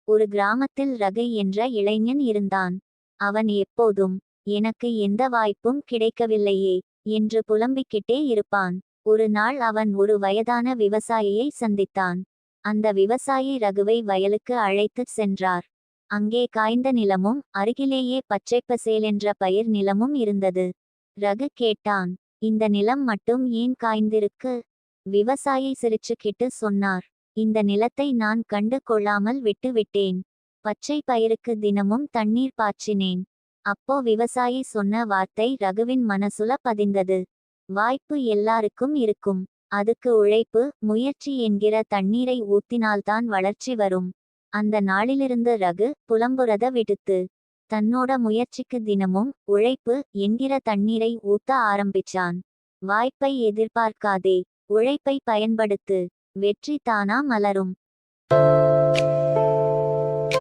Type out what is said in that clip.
ஒரு கிராமத்தில் ரகு என்ற இளைஞன் இருந்தான். அவன் எப்போதும், எனக்கு எந்த வாய்ப்பும் கிடைக்கவில்லையே என்று புலம்பிக்கிட்டே இருப்பான். ஒரு நாள் அவன் ஒரு வயதான விவசாயியை சந்தித்தான். அந்த விவசாயி ரகுவை வயலுக்கு அழைத்துச் சென்றார். அங்கே காய்ந்த நிலமும் அருகிலேயே பச்சைப்பசேலென்ற பயிர் நிலமும் இருந்தது. ரகு கேட்டான், இந்த நிலம் மட்டும் ஏன் காய்ந்திருக்கு? விவசாயி சிரிச்சுக்கிட்டு சொன்னார், இந்த நிலத்தை நான் கண்டு கொள்ளாமல் விட்டு விட்டேன். பச்சை பயிருக்கு தினமும் தண்ணீர் பாய்ச்சினேன். அப்போ விவசாயி சொன்ன வார்த்தை ரகுவின் மனசுல பதிந்தது. வாய்ப்பு எல்லாருக்கும் இருக்கும். அதுக்கு உழைப்பு, முயற்சி என்கிற தண்ணீரை ஊத்தினால்தான் வளர்ச்சி வரும். அந்த நாளிலிருந்து ரகு புலம்புறத விடுத்து, தன்னோட முயற்சிக்கு தினமும் உழைப்பு என்கிற தண்ணீரை ஊத்த ஆரம்பிச்சான். வாய்ப்பை எதிர்பார்க்காதே, உழைப்பை பயன்படுத்து. வெற்றி தானா மலரும்.